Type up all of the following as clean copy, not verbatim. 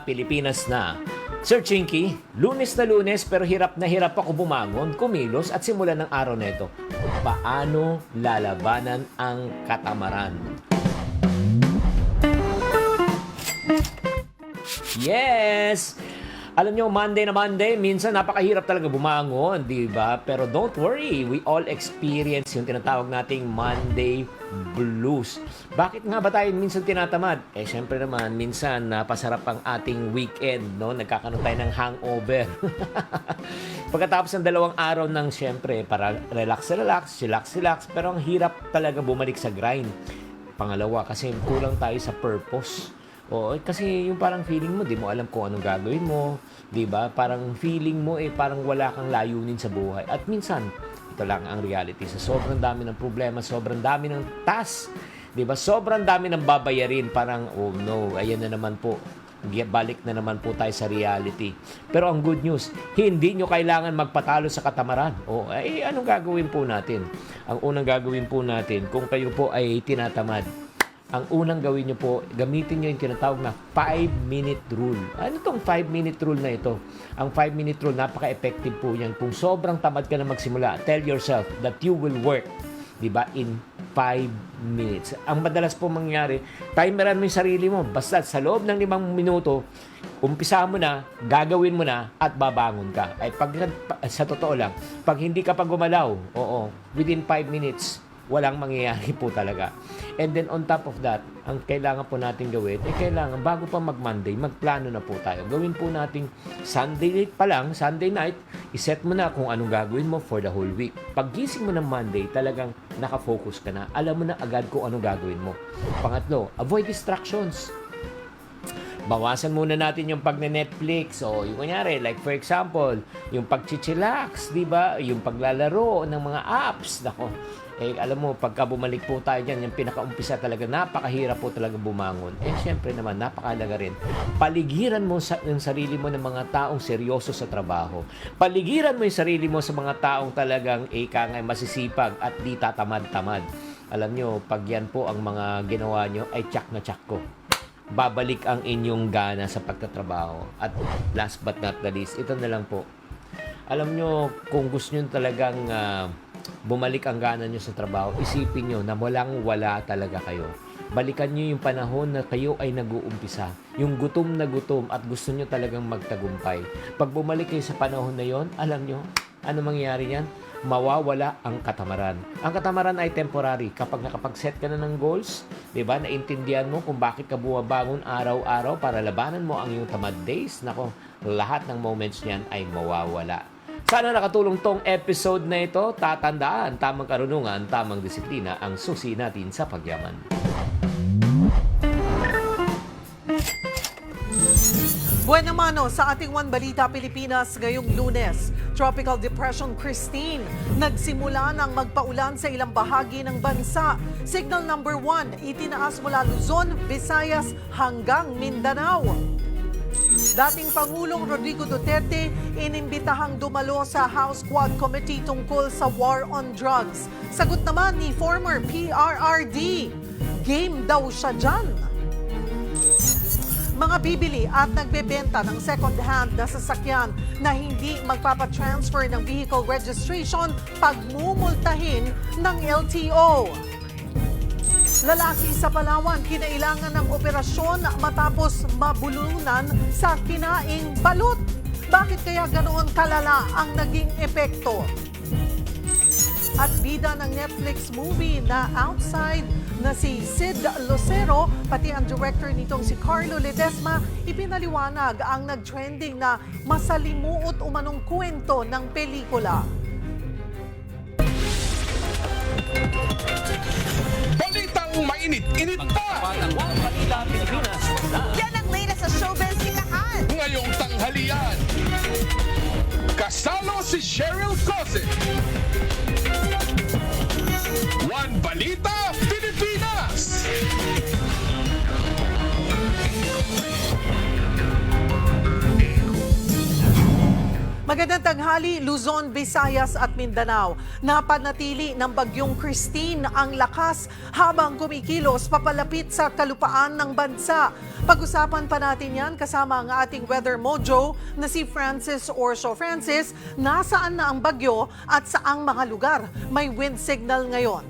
Pilipinas na. Sir Chinky, lunes na lunes pero hirap na hirap ako bumangon, kumilos at simulan ng araw na ito. Paano lalabanan ang katamaran? Yes! Alam nyo, Monday na Monday, minsan napakahirap talaga bumangon, di ba? Pero don't worry, we all experience yung tinatawag nating Monday blues. Bakit nga ba tayo minsan tinatamad? Syempre naman, minsan napasarap ang ating weekend, no? Nagkakaroon tayo ng hangover. Pagkatapos ng 2 araw ng syempre, para relax, pero ang hirap talaga bumalik sa grind. Pangalawa, kasi kulang tayo sa purpose. Oo, kasi yung parang feeling mo, di mo alam kung anong gagawin mo, di ba? Parang feeling mo parang wala kang layunin sa buhay. At minsan, ito lang ang reality. Sa sobrang dami ng problema, sobrang dami ng task, di ba? Sobrang dami ng babayarin, parang, oh no, ayan na naman po. Balik na naman po tayo sa reality. Pero ang good news, hindi nyo kailangan magpatalo sa katamaran. Anong gagawin po natin? Ang unang gagawin po natin, kung kayo po ay tinatamad, ang unang gawin nyo po, gamitin nyo yung tinatawag na 5-minute rule. Ano itong 5-minute rule na ito? Ang 5-minute rule, napaka-effective po yan. Kung sobrang tamad ka na magsimula, tell yourself that you will work, di ba, in 5 minutes. Ang madalas po mangyari, timeran mo yung sarili mo. Basta sa loob ng 5 minuto, umpisa mo na, gagawin mo na, at babangon ka. Sa totoo lang, pag hindi ka pa gumalaw, within 5 minutes, walang mangyayari po talaga. And then on top of that, ang kailangan po natin gawin, kailangan bago pa mag-Monday, magplano na po tayo. Gawin po nating Sunday pa lang, Sunday night, iset mo na kung anong gagawin mo for the whole week. Paggising mo ng Monday, talagang nakafocus ka na. Alam mo na agad kung anong gagawin mo. Pangatlo, avoid distractions. Bawasan muna natin yung pag-Netflix. Yung kunyari, like for example, yung pag-chichillax, di ba? Yung paglalaro ng mga apps. Nako, alam mo, pagka bumalik po tayo dyan, yung pinakaumpisa talaga, napakahirap po talaga bumangon. Siyempre naman, napakalaga rin. Paligiran mo yung sarili mo ng mga taong seryoso sa trabaho. Paligiran mo yung sarili mo sa mga taong talagang masisipag at di tatamad-tamad. Alam nyo, pag yan po ang mga ginawa nyo, ay tsak na tsak ko. Babalik ang inyong gana sa pagtatrabaho. At last but not the least, ito na lang po. Alam nyo, kung gusto nyo talagang bumalik ang gana nyo sa trabaho, isipin nyo na walang-wala talaga kayo. Balikan nyo yung panahon na kayo ay nag-uumpisa. Yung gutom na gutom at gusto nyo talagang magtagumpay. Pag bumalik kayo sa panahon na yon, alam nyo, ano mangyayari yan? Mawawala ang katamaran. Ang katamaran ay temporary. Kapag nakapag-set ka na ng goals, di ba, naintindihan mo kung bakit ka bumabangon araw-araw para labanan mo ang iyong tamad days, nako, lahat ng moments niyan ay mawawala. Sana nakatulong tong episode na ito. Tatandaan, tamang karunungan, tamang disiplina ang susi natin sa pagyaman. Buena mano sa ating One Balita Pilipinas ngayong Lunes. Tropical Depression Christine nagsimula ng magpaulan sa ilang bahagi ng bansa. Signal number 1, itinaas mula Luzon, Visayas hanggang Mindanao. Dating Pangulong Rodrigo Duterte inimbitahang dumalo sa House Quad Committee tungkol sa war on drugs. Sagot naman ni former PRRD, game daw siya dyan. Mga bibili at nagbebenta ng second-hand na sasakyan na hindi magpapatransfer ng vehicle registration pagmumultahin ng LTO. Lalaki sa Palawan, kinailangan ng operasyon matapos mabulunan sa kinaing balut. Bakit kaya ganoon kalala ang naging epekto? At bida ng Netflix movie na Outside na si Sid Lucero, pati ang director nitong si Carlo Ledesma, ipinaliwanag ang nag-trending na masalimuot umanong kwento ng pelikula. Balitang mainit-init pa! Yan ang latest sa showbiz hinahan. Ngayong tanghalian, kasalo si Cheryl Cosset. One Balita Pilipinas! Magandang tanghali, Luzon, Visayas at Mindanao. Napanatili ng bagyong Christine ang lakas habang kumikilos papalapit sa kalupaan ng bansa. Pag-usapan pa natin yan kasama ang ating weather mojo na si Francis Orso. Francis, nasaan na ang bagyo at saang mga lugar may wind signal ngayon?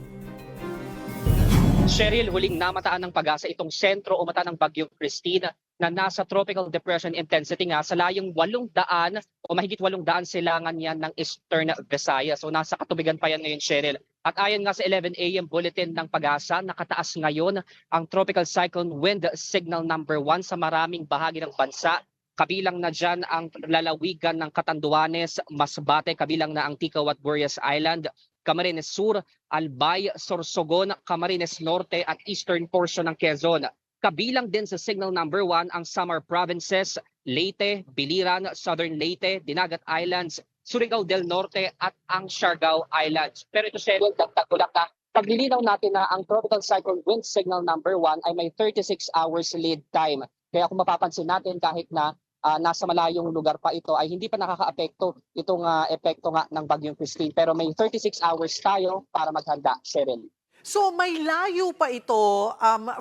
Cheryl, huling namataan ng pag-asa itong sentro o mata ng bagyong Christine na nasa tropical depression intensity nga sa layong 800 o mahigit 800 silangan yan ng Eastern Visayas. So nasa katubigan pa yan ngayon, Cheryl. At ayon nga sa 11 a.m. bulletin ng pag-asa, nakataas ngayon ang tropical cyclone wind signal number 1 sa maraming bahagi ng bansa. Kabilang na dyan ang lalawigan ng Catanduanes, Masbate, kabilang na ang Ticao at Burias Island, Camarines Sur, Albay, Sorsogon, Camarines Norte at eastern portion ng Quezon. Kabilang din sa signal number 1 ang Samar Provinces, Leyte, Biliran, Southern Leyte, Dinagat Islands, Surigao del Norte at ang Siargao Islands. Pero ito, Cheryl, dagdag ko lang na paglilinaw natin na ang tropical cyclone wind signal number 1 ay may 36 hours lead time. Kaya kung mapapansin natin kahit na nasa malayong lugar pa ito ay hindi pa nakakaapekto itong epekto nga ng bagyong Christine. Pero may 36 hours tayo para maghanda, Cheryl. So may layo pa ito,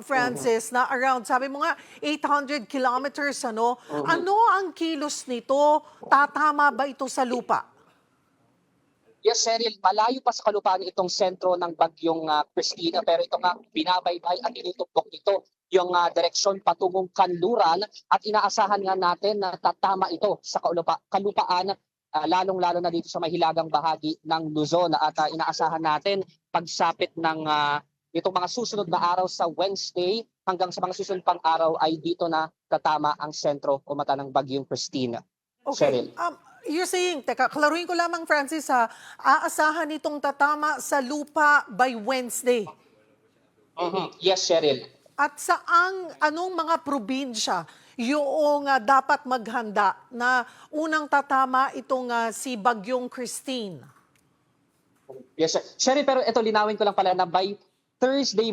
Francis, na around, sabi mo nga, 800 kilometers, ano? Ano ang kilos nito? Tatama ba ito sa lupa? Yes, Cheryl, malayo pa sa kalupaan itong sentro ng bagyong Christina, pero ito nga binabaybay at tinutupok nito yung direksyon patungong kanluran at inaasahan nga natin na tatama ito sa kalupaan, lalong-lalo na dito sa mahilagang bahagi ng Luzon at inaasahan natin pagsapit ng itong mga susunod na araw sa Wednesday hanggang sa mga susunod pang araw ay dito na tatama ang sentro o mata ng bagyong Christina. Okay. Cheryl. You're saying, teka, klaruhin ko lamang, Francis, aasahan itong tatama sa lupa by Wednesday. Yes, Cheryl. At anong mga probinsya yung dapat maghanda na unang tatama itong si Bagyong Christine? Yes, sir. Cheryl, pero ito linawin ko lang pala na by Thursday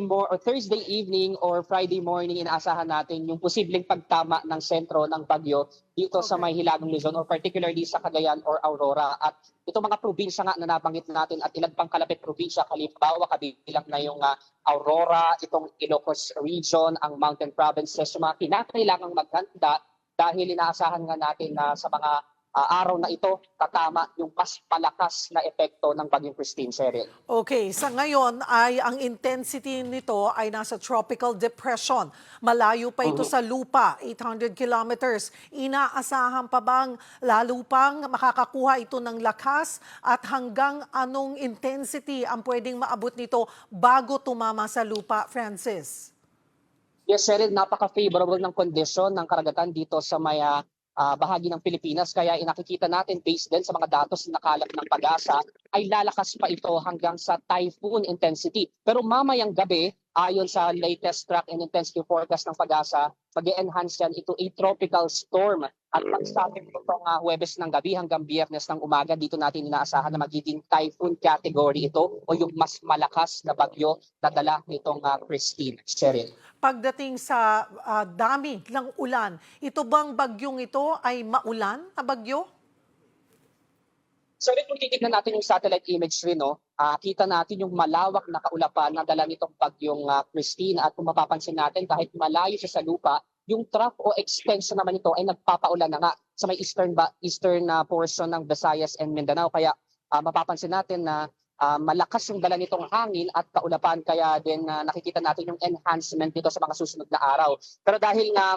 evening or Friday morning inaasahan natin yung posibleng pagtama ng sentro ng bagyo dito sa may hilagang Luzon or particularly sa Cagayan or Aurora. At itong mga probinsya nga na nabanggit natin at ilang pang kalapit probinsya, halimbawa kabilang na yung Aurora, itong Ilocos region, ang mountain provinces, yung mga kinakailangang maghanda dahil inaasahan nga natin na sa mga araw na ito, tatama yung mas malakas na epekto ng bagyong Christine, Cheryl. Okay, sa ngayon ay ang intensity nito ay nasa tropical depression. Malayo pa ito sa lupa, 800 kilometers. Inaasahan pa bang lalo pang makakakuha ito ng lakas at hanggang anong intensity ang pwedeng maabot nito bago tumama sa lupa, Francis? Yes, Cheryl, napaka-favorable ng kondisyon ng karagatan dito sa may bahagi ng Pilipinas. Kaya inakikita natin based din sa mga datos na nakalap ng pag-asa ay lalakas pa ito hanggang sa typhoon intensity. Pero mamayang gabi, ayon sa latest track and intensity forecast ng pag-asa, mag-e-enhance yan ito a tropical storm. At pagsapit itong Huwebes ng gabi hanggang Biyernes ng umaga, dito natin inaasahan na magiging typhoon category ito o yung mas malakas na bagyo na dala nitong Christine. Cheryl. Pagdating sa dami ng ulan, ito bang bagyong ito ay maulan na bagyo? So kung titignan natin yung satellite imagery, kita natin yung malawak na kaulapan na dala nitong bagyong Christine. At kung mapapansin natin, kahit malayo siya sa lupa, yung trough o extension naman ito ay nagpapaulan na nga sa may eastern portion ng Visayas and Mindanao. Kaya mapapansin natin na malakas yung dala nitong hangin at kaulapan, kaya din nakikita natin yung enhancement nito sa mga susunod na araw. Pero dahil nga,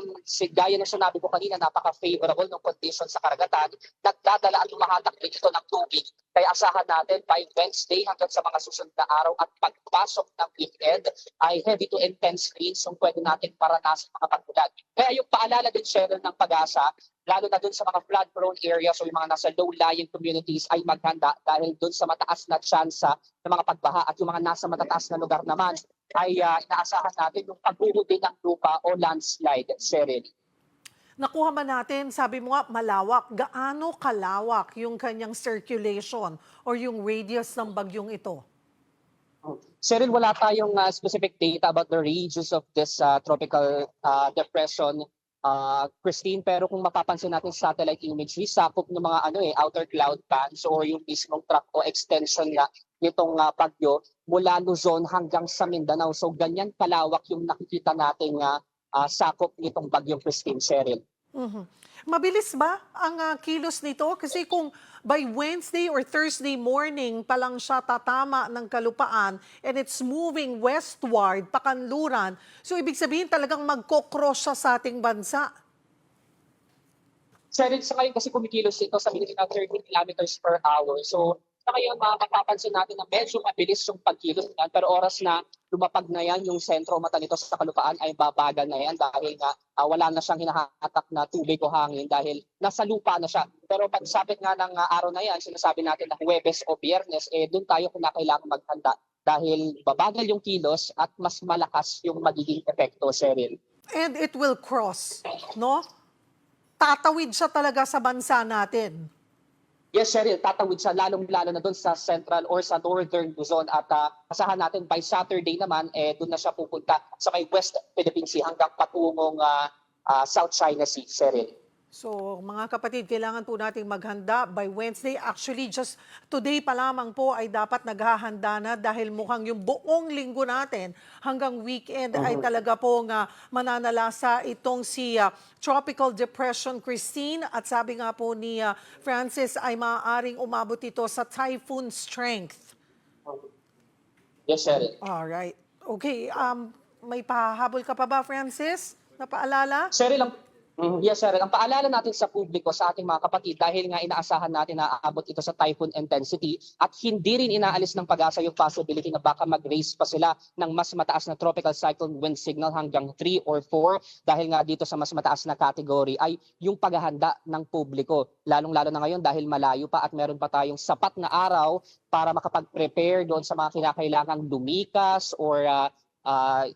gaya ng sinabi ko kanina, napaka-favorable ng condition sa karagatan, nagdadala at lumahatak din ito ng tubig. Kaya asahan natin by Wednesday hanggang sa mga susunod na araw at pagpasok ng weekend ay heavy to intense rains yung pwede natin paranasan mga pag-ulan. Kaya yung paalala din, Cheryl, ng pag-asa, lalo na dun sa mga flood-prone areas o yung mga nasa low-lying communities ay maghanda dahil dun sa mataas na tsansa ng mga pagbaha at yung mga nasa matataas na lugar naman ay inaasahan natin yung pagbuhudi ng lupa o landslide, Cheryl. Nakuha man natin, sabi mo nga, malawak. Gaano kalawak yung kanyang circulation or yung radius ng bagyong ito? Cheryl, wala tayong specific data about the radius of this tropical depression Christine. Pero kung mapapansin natin sa satellite imagery, sakop ng mga outer cloud bands or yung mismong track o extension nga nitong bagyo mula Luzon hanggang sa Mindanao. So ganyan kalawak yung nakikita nating sakop nitong bagyong Christine, Cheryl. Mhm. Mabilis ba ang kilos nito? Kasi kung by Wednesday or Thursday morning pa lang siya tatama ng kalupaan and it's moving westward, pakanluran, so ibig sabihin talagang magkocross siya sa ating bansa. Cheryl, sa ngayon kasi kumikilos ito sa bilis ng 30 kilometers per hour. So sa ngayon mapapansin natin na medyo mabilis yung pagkilos niyan. Pero oras na lumapag na yan yung sentro mata nito sa kalupaan ay babagal na yan dahil nga wala na siyang hinahatak na tubig o hangin dahil nasa lupa na siya. Pero pagsapit nga ng araw na yan, sinasabi natin na Huwebes o Biyernes, doon tayo kailangan maghanda dahil babagal yung kilos at mas malakas yung magiging epekto, Cheryl. And it will cross, no? Tatawid siya talaga sa bansa natin. Yes, Cheryl, tatawid siya lalong-lalo na doon sa central or sa northern Luzon at asahan natin by Saturday naman, doon na siya pupunta sa may West Philippine Sea hanggang patungong South China Sea, Cheryl. So mga kapatid, kailangan po nating maghanda by Wednesday. Actually, just today pa lamang po ay dapat naghahanda na dahil mukhang yung buong linggo natin hanggang weekend ay talaga pong mananalasa itong si Tropical Depression Christine. At sabi nga po ni Francis ay maaaring umabot ito sa typhoon strength. Yes, Cheryl. Alright. Okay, may pahabol ka pa ba, Francis? Na paalala? Cheryl, yes, sir. Ang paalala natin sa publiko, sa ating mga kapatid, dahil nga inaasahan natin na aabot ito sa typhoon intensity at hindi rin inaalis ng pag-asa yung possibility na baka mag-raise pa sila ng mas mataas na tropical cyclone wind signal hanggang 3 or 4 dahil nga dito sa mas mataas na category ay yung paghahanda ng publiko. Lalong-lalo na ngayon dahil malayo pa at meron pa tayong sapat na araw para makapag-prepare doon sa mga kinakailangang lumikas or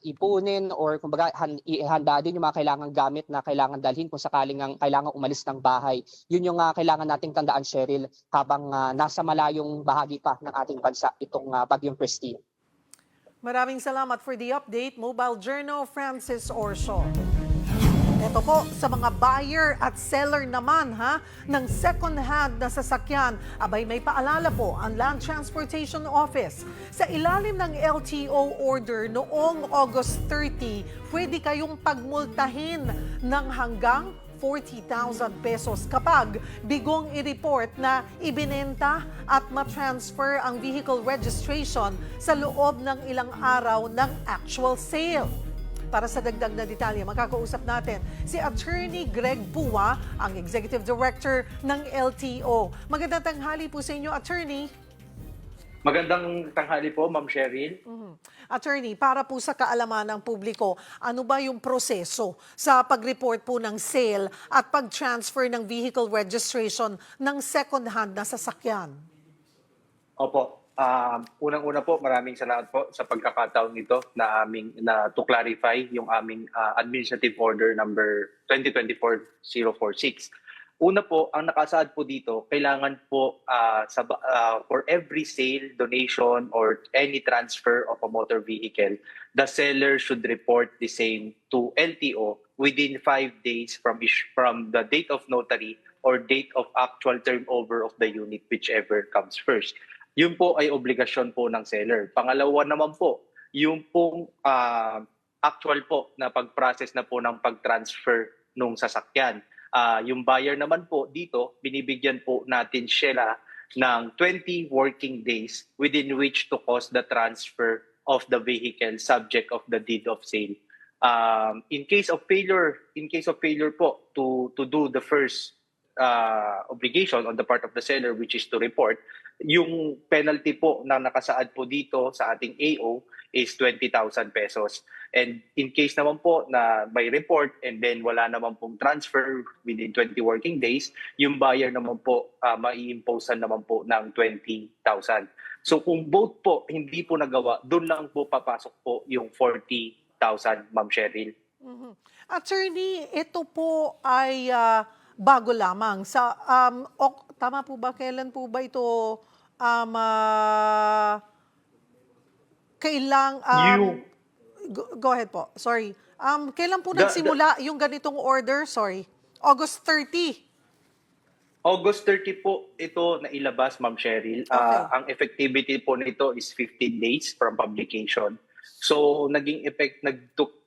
ipunin or kumbaga ihanda din yung mga kailangang gamit na kailangan dalhin kung sakaling kailangan umalis ng bahay. Yun yung kailangan nating tandaan, Cheryl, habang nasa malayong bahagi pa ng ating bansa itong bagyong Christine. Maraming salamat for the update, Mobile Journal, Francis Orso. Ito po, sa mga buyer at seller naman ng second-hand na sasakyan, abay may paalala po ang Land Transportation Office. Sa ilalim ng LTO order noong August 30, pwede kayong pagmultahin ng hanggang 40,000 pesos kapag bigong i-report na ibinenta at ma-transfer ang vehicle registration sa loob ng ilang araw ng actual sale. Para sa dagdag na detalye, makakausap natin si Attorney Greg Pua, ang Executive Director ng LTO. Magandang tanghali po sa inyo, Attorney. Magandang tanghali po, Ma'am Cheryl. Attorney, para po sa kaalaman ng publiko, ano ba yung proseso sa pag-report po ng sale at pag-transfer ng vehicle registration ng second-hand na sasakyan? Opo. Unang-una po, maraming salamat po sa pagkakataon nito na to clarify yung aming Administrative Order number 2024-046. Una po, ang nakasaad po dito, kailangan po for every sale, donation, or any transfer of a motor vehicle, the seller should report the same to LTO within 5 days from the date of notary or date of actual turnover of the unit, whichever comes first. Yun po ay obligasyon po ng seller. Pangalawa naman po, yung pong actual po na pag-process na po ng pag-transfer nung sasakyan. Yung buyer naman po dito, binibigyan po natin sila ng 20 working days within which to cause the transfer of the vehicle subject of the deed of sale. In case of failure po to do the first obligation on the part of the seller, which is to report, yung penalty po na nakasaad po dito sa ating AO is 20,000 pesos. And in case naman po na may report and then wala naman pong transfer within 20 working days, yung buyer naman po mai-imposean naman po ng 20,000. So kung both po hindi po nagawa, doon lang po papasok po yung 40,000, Ma'am Cheryl. Attorney, ito po ay bago lamang. Tama po ba? Kailan po ba ito go ahead po. Sorry. Kailan po The- nagsimula yung ganitong order? Sorry. August 30. August 30 po ito na ilabas, Ma'am Cheryl. Okay. Ang effectivity po nito is 15 days from publication. So,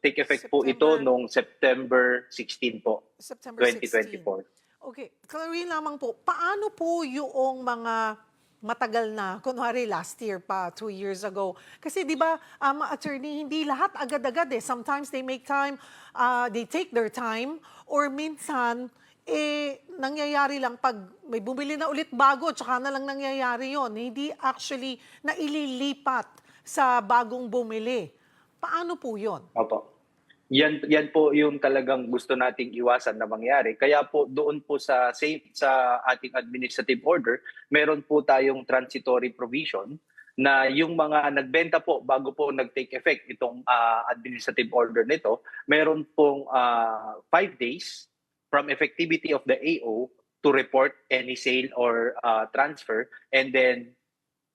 take effect po ito September. noong September 16 po, September 16. 2024. Okay, klarin lamang po, paano po yung mga matagal na, kunwari last year pa, 2 years ago? Kasi di ba, attorney, hindi lahat agad-agad eh. Sometimes they make time, they take their time, or minsan, nangyayari lang pag may bumili na ulit bago, tsaka na lang nangyayari yon. Hindi actually na ililipat sa bagong bumili. Paano po yon? Opo. Yan po yung talagang gusto nating iwasan na mangyari. Kaya po doon po sa ating administrative order, meron po tayong transitory provision na yung mga nagbenta po bago po nag-take effect itong administrative order nito, meron pong 5 days from effectivity of the AO to report any sale or transfer, and then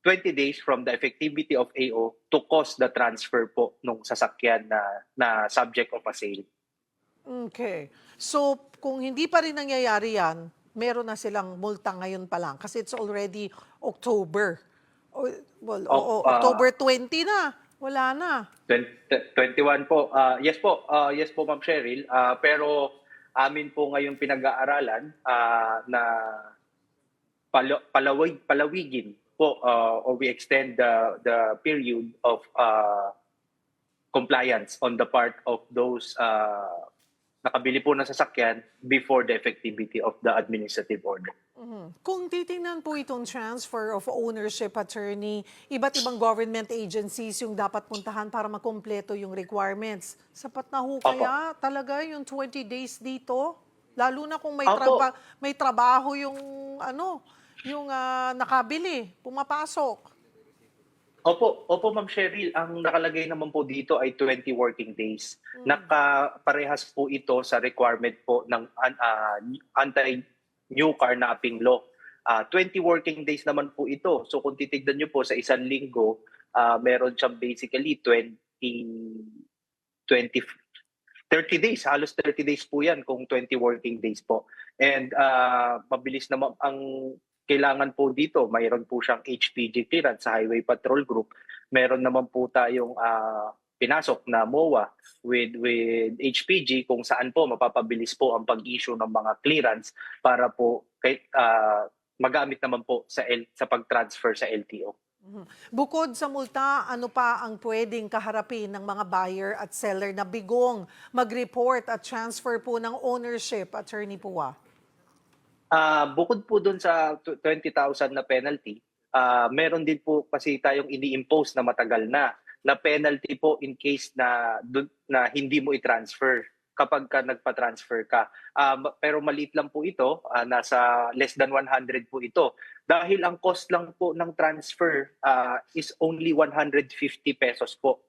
20 days from the effectivity of AO to cause the transfer po nung sasakyan na subject of a sale. Okay. So, kung hindi pa rin nangyayari yan, meron na silang multa ngayon pa lang kasi it's already October. October 20 na. Wala na. 21 po. Yes po, Ma'am Cheryl. Pero amin po ngayong pinag-aaralan na palawigin po or we extend the period of compliance on the part of those nakabili po ng sasakyan before the effectivity of the administrative order. Kung titingnan po itong transfer of ownership, attorney, iba't ibang government agencies yung dapat puntahan para makumpleto yung requirements. Sapat na ho kaya talaga yung 20 days dito? Lalo na kung may trabaho yung yung nakabili, pumapasok. Opo, Ma'am Cheryl, ang nakalagay naman po dito ay 20 working days. Nakaparehas po ito sa requirement po ng anti-new carnapping law. 20 working days naman po ito. So kung titignan nyo po sa isang linggo, meron siyang basically 30 days. Halos 30 days po yan kung 20 working days po. And mabilis naman ang kailangan po dito, mayroon po siyang HPG clearance sa Highway Patrol Group. Meron naman po tayong pinasok na MOA with HPG kung saan po mapapabilis po ang pag-issue ng mga clearance para po magamit naman po sa pag-transfer sa LTO. Bukod sa multa, ano pa ang pwedeng kaharapin ng mga buyer at seller na bigong mag-report at transfer po ng ownership, Attorney Pua? Bukod po dun sa 20,000 na penalty, meron din po kasi tayong ini-impose na matagal na penalty po in case na hindi mo i-transfer kapag ka nagpa-transfer ka. Pero maliit lang po ito, nasa less than 100 po ito. Dahil ang cost lang po ng transfer is only 150 pesos po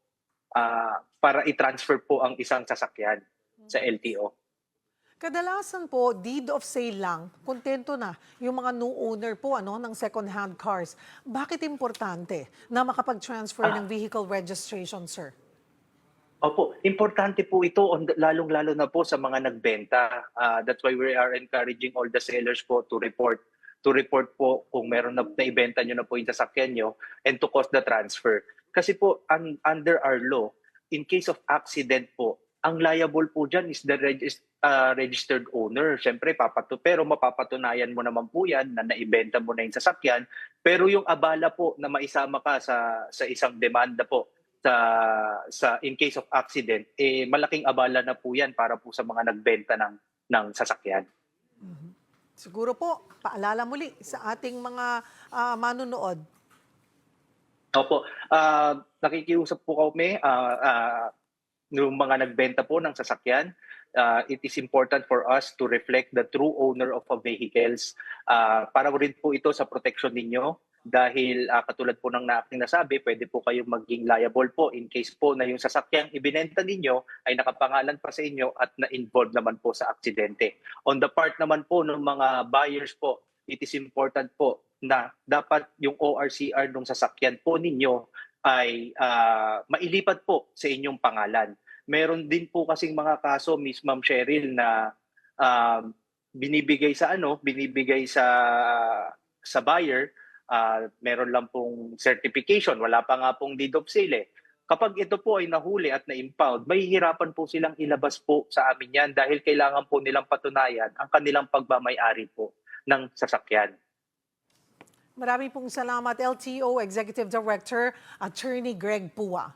para i-transfer po ang isang sasakyan sa LTO. Kadalasan po, deed of sale lang, kontento na yung mga new owner po ng second-hand cars. Bakit importante na makapag-transfer ng vehicle registration, sir? Opo, importante po ito, lalong-lalo na po sa mga nagbenta. That's why we are encouraging all the sellers po to report po kung meron na ibenta nyo na po yung sasakyan nyo and to cause the transfer. Kasi po, under our law, in case of accident po, ang liable po dyan is the registered owner. Siyempre, pero mapapatunayan mo naman po yan na naibenta mo na yung sasakyan. Pero yung abala po na maisama ka sa isang demanda po sa in case of accident, malaking abala na po yan para po sa mga nagbenta ng sasakyan. Siguro po, paalala muli sa ating mga manunood. Opo, nakikiusap po kami yung mga nagbenta po ng sasakyan. It is important for us to reflect the true owner of a vehicles. Para rin po ito sa protection ninyo dahil katulad po ng aking nasabi, pwede po kayong maging liable po in case po na yung sasakyang ibinenta ninyo ay nakapangalan pa sa inyo at na-involved naman po sa aksidente. On the part naman po ng mga buyers po, it is important po na dapat yung ORCR ng sasakyan po ninyo ay mailipat po sa inyong pangalan. meron din po kasing mga kaso, Miss Ma'am Cheryl, na binibigay sa buyer, meron lang pong certification, wala pa nga pong deed of sale eh. Kapag ito po ay nahuli at na-impound, mahihirapan po silang ilabas po sa amin yan dahil kailangan po nilang patunayan ang kanilang pagmamay-ari po ng sasakyan. Marami pong salamat, LTO Executive Director, Attorney Greg Pua.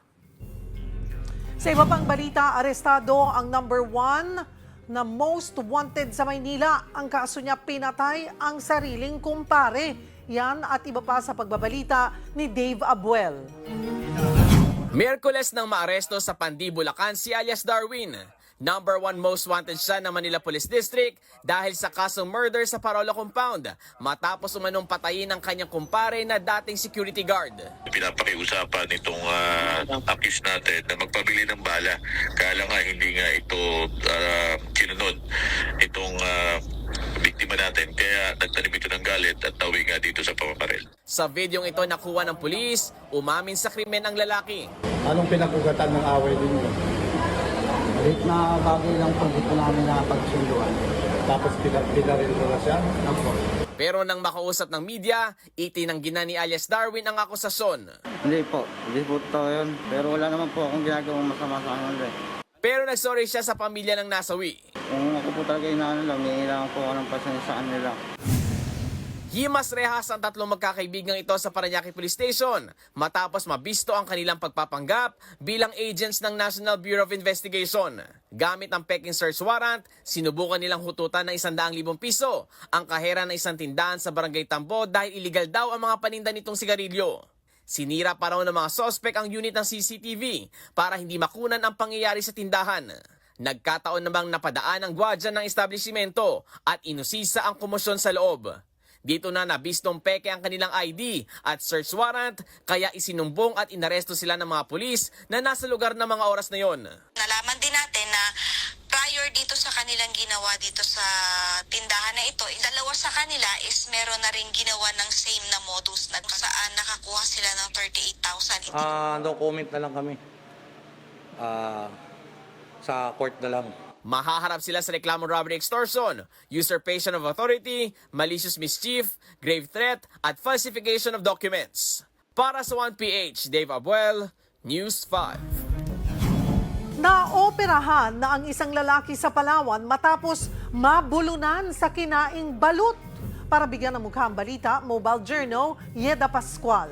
Sa iba pang balita, arestado ang number 1 na most wanted sa Maynila. Ang kaso niya, pinatay ang sariling kumpare. Yan at iba pa sa pagbabalita ni Dave Abuel. Miyerkules nang maaresto sa Pandi, Bulacan si alias Darwin. Number 1 most wanted siya ng Manila Police District dahil sa kasong murder sa Parola Compound matapos umanong patayin ang kanyang kumpare na dating security guard. Pinapakiusapan itong accused natin na magpabili ng bala. Kaya nga hindi nga ito sinunod itong biktima natin. Kaya nagtanim ito ng galit at tawi nga dito sa pamamaril. Sa videong ito nakuha ng pulis, umamin sa krimen ang lalaki. Anong pinag-ugatan ng away ninyo? Malit na bagay lang po, hindi po namin nakapagsunduan. Tapos pinaril mo na siya? Opo. Pero nang makausap ng media, itinanggi na ni alias Darwin ang akusasyon. Hindi po totoo yun. Pero wala naman po akong ginagawang masama sa kanila. Pero nagsorry siya sa pamilya ng nasawi. Kung ako po talaga inaano lang, hihingilangin po ako ng pasensya sa kanila. Himas rehas ang tatlong magkakaibigang ito sa Parañaque Police Station matapos mabisto ang kanilang pagpapanggap bilang agents ng National Bureau of Investigation. Gamit ang peking search warrant, sinubukan nilang hututan ng 100,000 piso ang kahera ng isang tindahan sa Barangay Tambo dahil illegal daw ang mga paninda nitong sigarilyo. Sinira pa raw ng mga sospek ang unit ng CCTV para hindi makunan ang pangyayari sa tindahan. Nagkataon namang napadaan ang gwardiya ng establishmento at inusisa ang komosyon sa loob. Dito na nabistong peke ang kanilang ID at search warrant, kaya isinumbong at inaresto sila ng mga pulis na nasa lugar ng mga oras na yon. Nalaman din natin na prior dito sa kanilang ginawa dito sa tindahan na ito, dalawa sa kanila is meron na rin ginawa ng same na modus na saan nakakuha sila ng 38,000. No comment na lang kami. Sa court na lang. Mahaharap sila sa reklamo robbery extortion, usurpation of authority, malicious mischief, grave threat, at falsification of documents. Para sa 1PH, Dave Abuel, News 5. Naoperahan na ang isang lalaki sa Palawan matapos mabulunan sa kinaing balut. Para bigyan ng mukha ang balita, Mobile Journal, Yeda Pascual.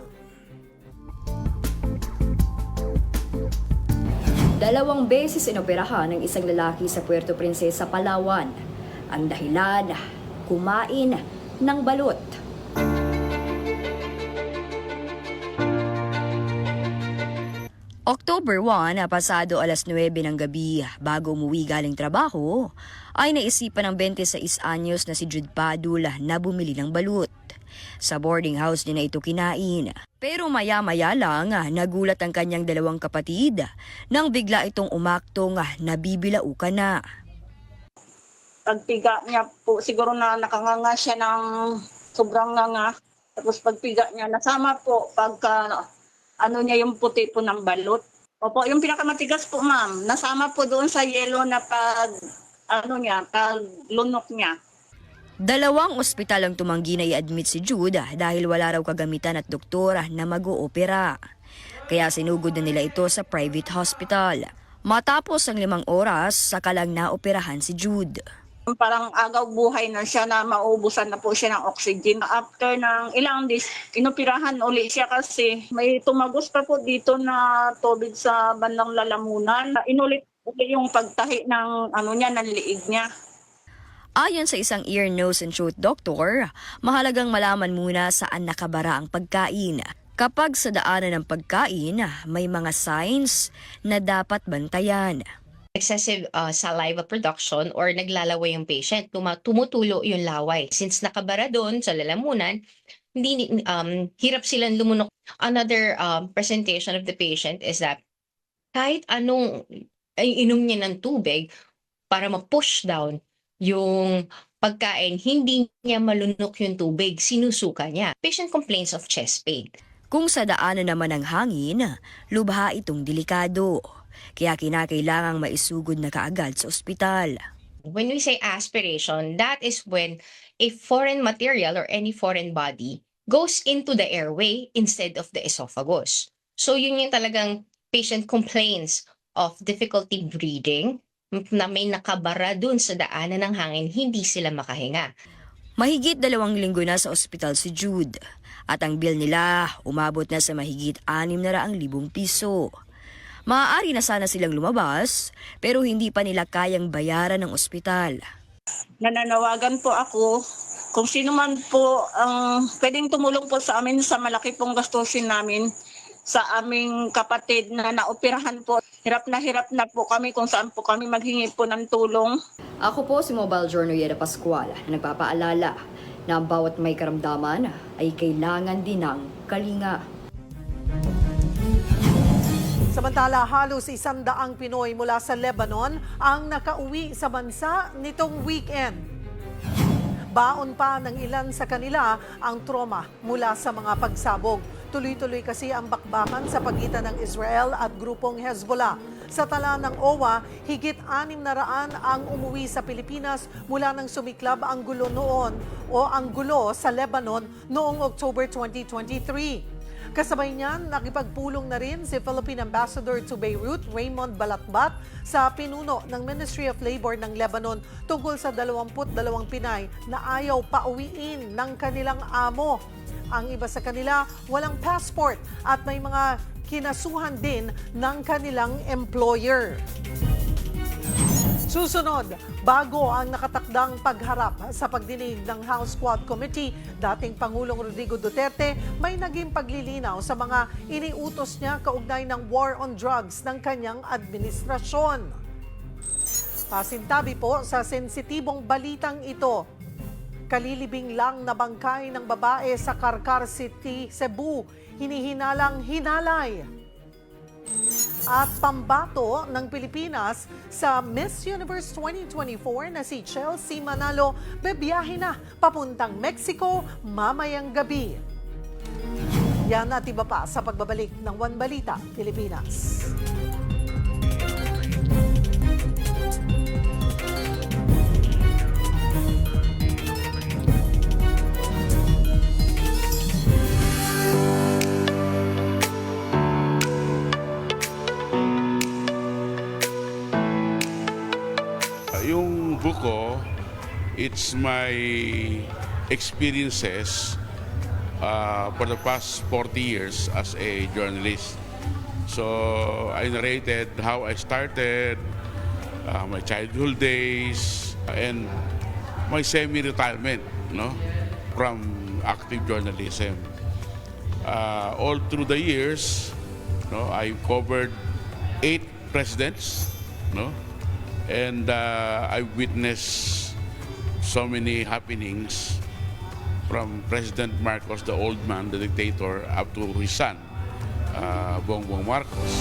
2 beses inoperahan ng isang lalaki sa Puerto Princesa, Palawan. Ang dahilan, kumain ng balut. October 1, pasado alas 9 ng gabi, bago umuwi galing trabaho, ay naisipan ng 26 anyos na si Jude Padul na bumili ng balut. Sa boarding house niya na ito kinain. Pero maya-maya lang, nagulat ang kanyang 2 kapatid nang bigla itong umaktong nabibilaukan na. Pagpiga niya po, siguro na nakanganga siya ng sobrang nganga. Tapos pagpiga niya, nasama po pagka niya yung puti po ng balot. Opo, yung pinakamatigas po ma'am, nasama po doon sa yellow na paglunok niya. 2 ospital ang tumanggi na i-admit si Jude dahil wala raw kagamitan at doktora na mag-oopera. Kaya sinugod na nila ito sa private hospital. Matapos ang 5 oras, saka lang naoperahan si Jude. Parang agaw buhay na siya na maubusan na po siya ng oxygen. After ng ilang days, inoperahan uli siya kasi may tumagos pa po dito na tubig sa bandang lalamunan. Inulit uli yung pagtahi ng ng liig niya. Ayon sa isang ear, nose and throat doctor, mahalagang malaman muna saan nakabara ang pagkain. Kapag sa daanan ng pagkain, may mga signs na dapat bantayan. Excessive saliva production or naglalaway yung patient, tumutulo yung laway. Since nakabara doon sa lalamunan, hirap silang lumunok. Another presentation of the patient is that kahit anong inom niya ng tubig para ma-push down yung pagkain, hindi niya malunok yung tubig, sinusuka niya. Patient complains of chest pain. Kung sa daanan naman ng hangin, lubha itong delikado. kaya kinakailangang maisugod na kaagad sa ospital. When we say aspiration, that is when a foreign material or any foreign body goes into the airway instead of the esophagus. So yun yung talagang patient complains of difficulty breathing, na may nakabara dun sa daanan ng hangin, hindi sila makahinga. Mahigit 2 linggo na sa ospital si Jude at ang bill nila umabot na sa mahigit 600,000 piso. Maaari na sana silang lumabas pero hindi pa nila kayang bayaran ng ospital. Nananawagan po ako kung sino man po ang pwedeng tumulong po sa amin sa malaki pong gastusin namin sa aming kapatid na naoperahan po. Hirap na po kami kung saan po kami maghingi po ng tulong. Ako po si Mobile Journal Yeda Pascual na nagpapaalala na ang bawat may karamdaman ay kailangan din ng kalinga. Samantala, halos 100 Pinoy mula sa Lebanon ang nakauwi sa bansa nitong weekend. Baon pa ng ilan sa kanila ang trauma mula sa mga pagsabog. Tuloy-tuloy kasi ang bakbakan sa pagitan ng Israel at grupong Hezbollah. Sa tala ng OWA, higit 600 ang umuwi sa Pilipinas mula nang sumiklab ang gulo sa Lebanon noong October 2023. Kasabay niyan, nakipagpulong na rin si Philippine Ambassador to Beirut, Raymond Balatbat, sa pinuno ng Ministry of Labor ng Lebanon tungkol sa 22 Pinay na ayaw pauwiin ng kanilang amo. Ang iba sa kanila walang passport at may mga kinasuhan din ng kanilang employer. Susunod, bago ang nakatakdang pagharap sa pagdinig ng House Quad Committee, dating Pangulong Rodrigo Duterte may naging paglilinaw sa mga iniutos niya kaugnay ng war on drugs ng kanyang administrasyon. Pasintabi po sa sensitibong balitang ito. Kalilibing lang na bangkay ng babae sa Karkar City, Cebu, hinihinalang hinalay. At pambato ng Pilipinas sa Miss Universe 2024 na si Chelsea Manalo bebiyahe na papuntang Mexico mamayang gabi. Yan at iba pa sa pagbabalik ng One Balita, Pilipinas. Yung buko, it's my experiences for the past 40 years as a journalist. So I narrated how I started, my childhood days, and my semi-retirement, from active journalism. All through the years, I covered 8 presidents, and I witnessed so many happenings from President Marcos, the old man, the dictator, up to his son, Bongbong Marcos.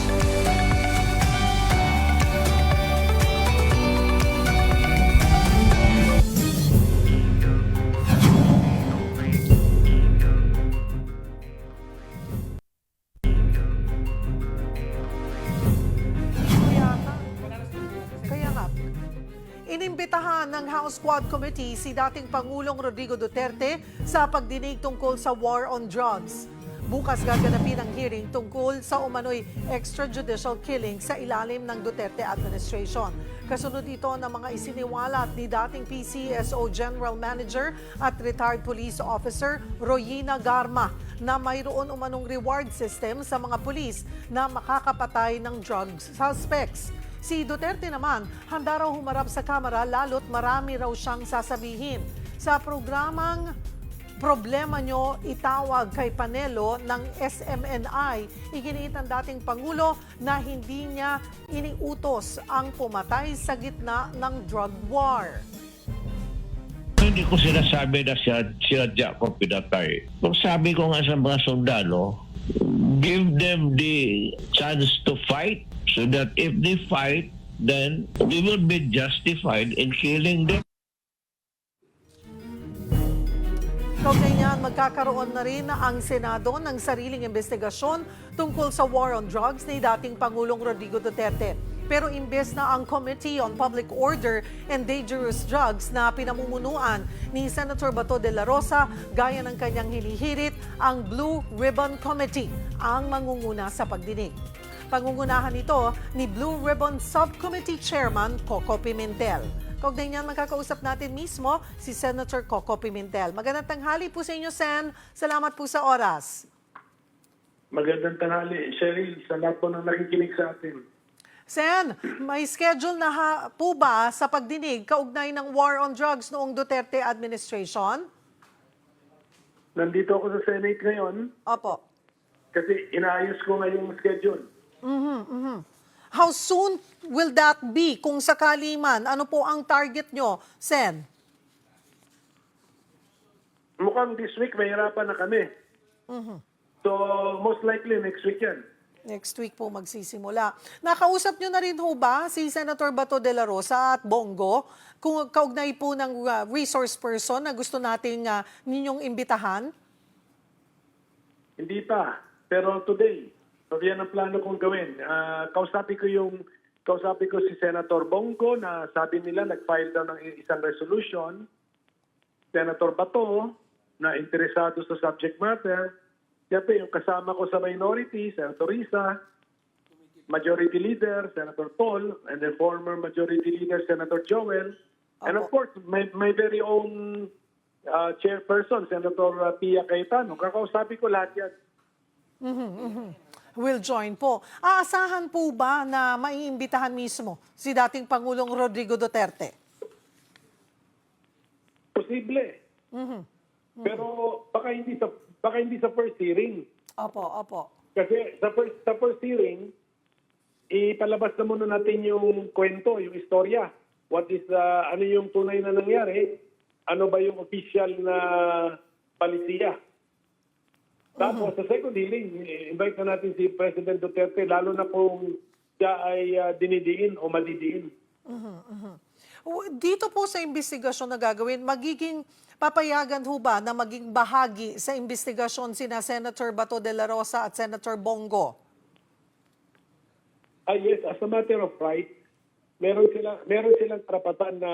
Inimbitahan ng House Quad Committee si dating Pangulong Rodrigo Duterte sa pagdinig tungkol sa war on drugs. Bukas gaganapin ang hearing tungkol sa umano'y extrajudicial killing sa ilalim ng Duterte administration. Kasunod ito ng mga isiniwalat ni dating PCSO General Manager at retired police officer Royina Garma na mayroon umanong reward system sa mga pulis na makakapatay ng drug suspects. Si Duterte naman, handa raw humarap sa kamera lalo't marami raw siyang sasabihin. Sa programang Problema Nyo, itawag kay Panelo ng SMNI, iginiit ang dating Pangulo na hindi niya iniutos ang pumatay sa gitna ng drug war. Hindi ko sinasabi na sinadya ko pinatay. Kung sabi ko nga sa mga sundalo, give them the chance to fight so that if they fight, then we will be justified in killing them. Kaugnay niyan, magkakaroon na rin ang Senado ng sariling investigasyon tungkol sa war on drugs ni dating Pangulong Rodrigo Duterte. Pero imbes na ang Committee on Public Order and Dangerous Drugs na pinamumunuan ni Senator Bato de la Rosa, gaya ng kanyang hinihirit, ang Blue Ribbon Committee ang mangunguna sa pagdinig. Pangungunahan ito ni Blue Ribbon Subcommittee Chairman Coco Pimentel. Kaugnay niyan, magkakausap natin mismo si Senator Coco Pimentel. Magandang tanghali po sa inyo, Sen. Salamat po sa oras. Magandang tanghali, Cheryl. Salamat po nang nakikinig sa atin. Sen, may schedule na po ba sa pagdinig kaugnay ng war on drugs noong Duterte administration? Nandito ako sa Senate ngayon. Opo. Kasi inaayos ko ngayong schedule. How soon will that be kung sakali man? Ano po ang target nyo, Sen? Mukhang this week mahirapan na kami. So most likely next week yan. Next week po magsisimula. Nakausap nyo na rin ho ba si Senator Bato de la Rosa at Bongo kung kaugnay po ng resource person na gusto nating ninyong imbitahan? Hindi pa. Pero today, so yan ang plano kong gawin. Kausapin ko si Senator Bongo na sabi nila nag-file daw ng isang resolution. Senator Bato na interesado sa subject matter. Siyempre, yung kasama ko sa minority, Senator Risa, Majority Leader, Senator Paul, and then former Majority Leader, Senator Joel. And of course, my very own chairperson, Senator Pia Cayetano. Kakausapin ko lahat yan. Will join po. Aasahan po ba na maiimbitahan mismo si dating Pangulong Rodrigo Duterte? Posible. Pero baka hindi sa first hearing. Opo. Kasi sa first hearing, ipalabas na muna natin yung kwento, yung istorya. What is, ano yung tunay na nangyari? Ano ba yung official na palisiya? Tapos sa second hearing, invite na natin si President Duterte, lalo na kung siya ay dinidiin o madidiin. Dito po sa investigasyon na gagawin, magiging papayagan ho ba na maging bahagi sa investigasyon sina Senator Bato de la Rosa at Senator Bongo? Yes, as a matter of right, meron silang karapatan na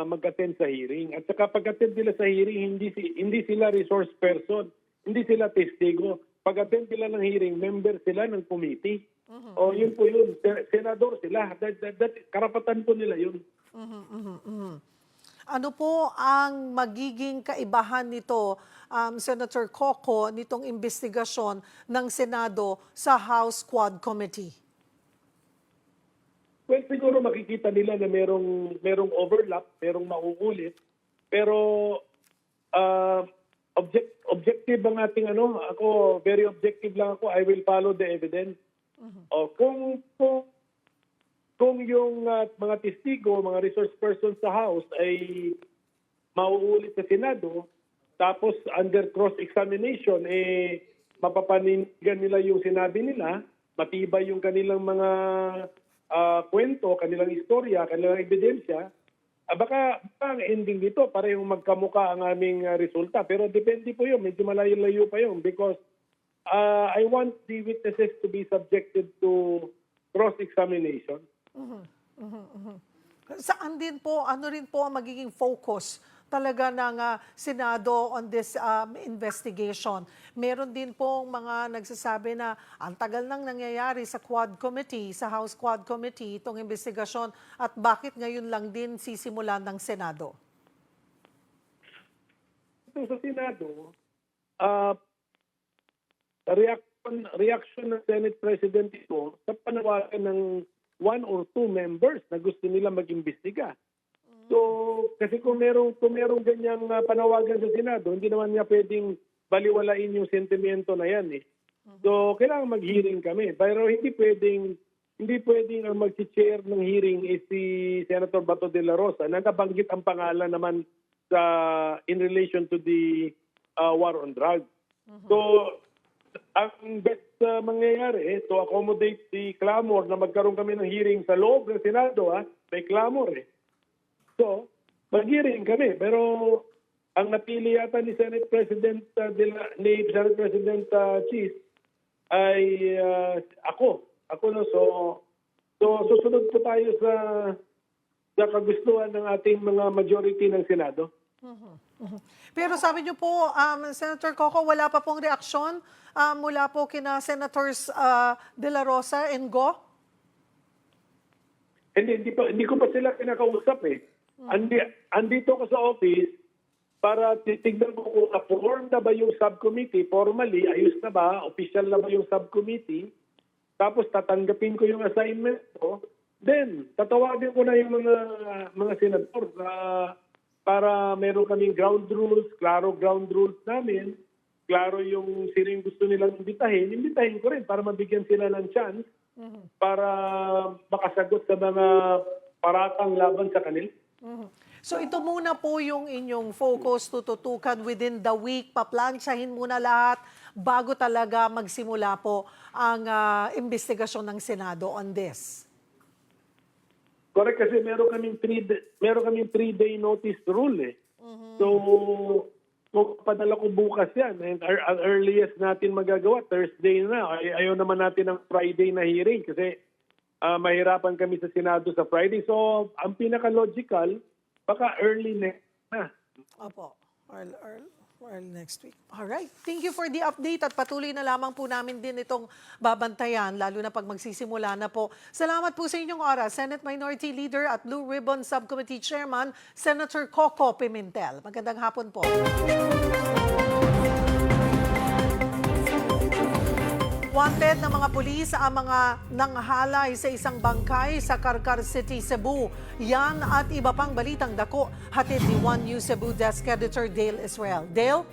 mag-attend sa hearing. At saka pag-attend nila sa hearing, hindi sila resource person, hindi sila testigo. Pag-attend nila ng hearing, member sila ng committee. O yun po yun, senador sila. That, karapatan po nila yun. Ano po ang magiging kaibahan nito, Senator Coco, nitong investigasyon ng Senado sa House Quad Committee? Well, siguro makikita nila na merong overlap, merong mauulit. Pero objective ang ating ako, very objective lang ako. I will follow the evidence. O kung yung mga testigo, mga resource persons sa House ay mauulit sa Senado, tapos under cross-examination, mapapanindigan nila yung sinabi nila, matibay yung kanilang mga kwento, kanilang istorya, kanilang ebidensya, baka ang ending dito, parehong magkamuka ang aming resulta. Pero depende po yun, medyo malayo-layo pa yun because I want the witnesses to be subjected to cross-examination. Saan din po, ano rin po ang magiging focus talaga ng Senado on this investigation? Meron din po mga nagsasabi na ang tagal nang nangyayari sa Quad Committee, sa House Quad Committee, itong investigasyon at bakit ngayon lang din sisimulan ng Senado? Ito sa Senado, reaction ng Senate President ito sa panawagan ng 1 or 2 members na gusto nila mag-imbestiga. So, kasi kung merong ganyang panawagan sa Senado, hindi naman niya pwedeng baliwalain yung sentimento na yan eh. So, kailangan mag-hearing kami. Pero hindi pwedeng ang mag-chair ng hearing is si Senator Bato de la Rosa na nabanggit ang pangalan naman in relation to the war on drugs. So, ang best mangyayari to accommodate the clamor na magkaroon kami ng hearing sa loob ng Senado, may clamor eh. So, mag-hearing kami. Pero ang napili yata ni Senate President Cheese ay ako. No, so susunod po tayo sa kagustuhan ng ating mga majority ng Senado. Pero sabi niyo po, Senator Coco, wala pa pong reaksyon mula po kina Senators De La Rosa and Go? Hindi ko pa sila kinakausap eh. Andito ko sa office para titignan ko kung na-form na ba yung subcommittee, formally, ayos na ba, official na ba yung subcommittee, tapos tatanggapin ko yung assignment ko, then tatawagin ko na yung mga senador para meron kaming ground rules, klaro ground rules namin, klaro yung sino yung gusto nilang imbitahin ko rin para mabigyan sila ng chance para makasagot sa mga paratang laban sa kanila. So ito muna po yung inyong focus, tututukan within the week, paplansyahin muna lahat bago talaga magsimula po ang investigasyon ng Senado on this. Correct, kasi meron kaming 3-day notice rule eh. So kung padala ko bukas yan, and ang earliest natin magagawa, Thursday na. Ayaw naman natin ng Friday na hearing kasi mahirapan kami sa Senado sa Friday. So ang pinaka-logical, baka early next na. Opo, early next week. Alright, thank you for the update at patuloy na lamang po namin din itong babantayan, lalo na pag magsisimula na po. Salamat po sa inyong oras, Senate Minority Leader at Blue Ribbon Subcommittee Chairman, Senator Coco Pimentel. Magandang hapon po. Wanted ng mga pulis ang mga nanghalay sa isang bangkay sa Karkar City, Cebu. Yan at iba pang balitang dako, hatid ni One News Cebu Desk Editor Dale Israel. Dale?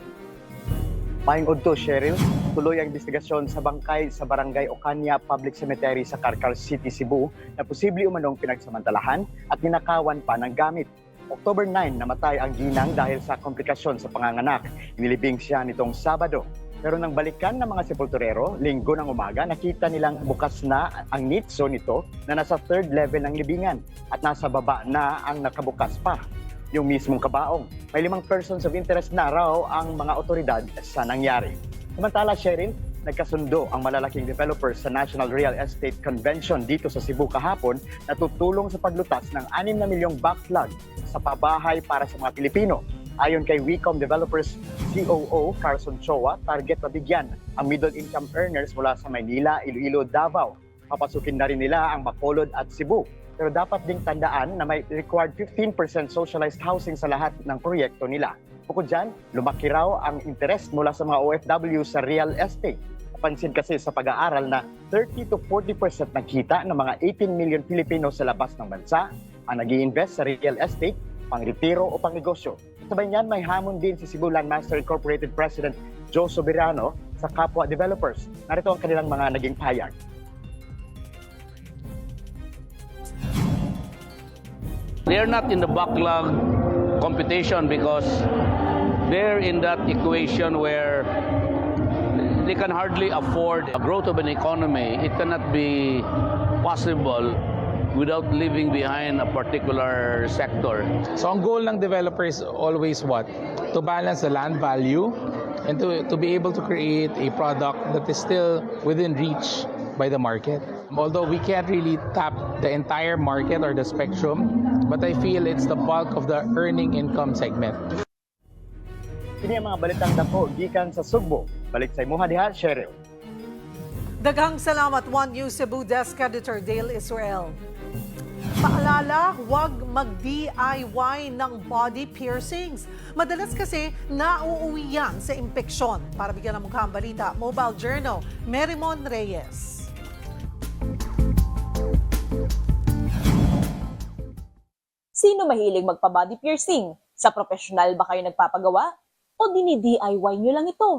Maayong udto, Cheryl. Tuloy ang investigasyon sa bangkay sa Barangay Ocaña Public Cemetery sa Karkar City, Cebu na posible umanong pinagsamantalahan at ninakawan pa ng gamit. October 9, namatay ang ginang dahil sa komplikasyon sa panganganak. Inilibing siya nitong Sabado. Pero nang balikan ng mga sepulturero, linggo ng umaga, nakita nilang bukas na ang nitso nito na nasa 3rd level ng libingan at nasa baba na ang nakabukas pa, yung mismong kabaong. May 5 persons of interest na raw ang mga otoridad sa nangyari. Samantala, Sheryl, nagkasundo ang malalaking developers sa National Real Estate Convention dito sa Cebu kahapon na tutulong sa paglutas ng 6 na milyong backlog sa pabahay para sa mga Pilipino. Ayon kay Wecom Developers COO Carson Choa, target na bigyan ang middle-income earners mula sa Maynila, Iloilo, Davao. Papasukin na rin nila ang Bacolod at Cebu. Pero dapat ding tandaan na may required 15% socialized housing sa lahat ng proyekto nila. Bukod dyan, lumaki raw ang interest mula sa mga OFW sa real estate. Napansin kasi sa pag-aaral na 30 to 40% ng kita ng mga 18 million Pilipino sa labas ng bansa ang nag-i-invest sa real estate, pang-retiro o pang-negosyo. Sabay niyan, may hamon din si Cebu Landmaster Incorporated President Joe Soberano sa kapwa developers. Narito ang kanilang mga naging payag. They are not in the backlog computation because they're in that equation where they can hardly afford a growth of an economy. It cannot be possible without leaving behind a particular sector. So ang goal ng developer is always what? To balance the land value and to be able to create a product that is still within reach by the market. Although we can't really tap the entire market or the spectrum, but I feel it's the bulk of the earning income segment. Kini ang mga balitang dako gikan sa Sugbo. Balik sa imuha diha, Cheryl. Daghang salamat, One News Cebu Desk Editor Dale Israel. Paalala, huwag mag-DIY ng body piercings. Madalas kasi nauuwi yan sa impeksyon. Para bigyan ng mukha ang balita, Mobile Journal, Merimon Reyes. Sino mahilig magpa-body piercing? Sa profesional ba kayo nagpapagawa? O dini-DIY nyo lang ito?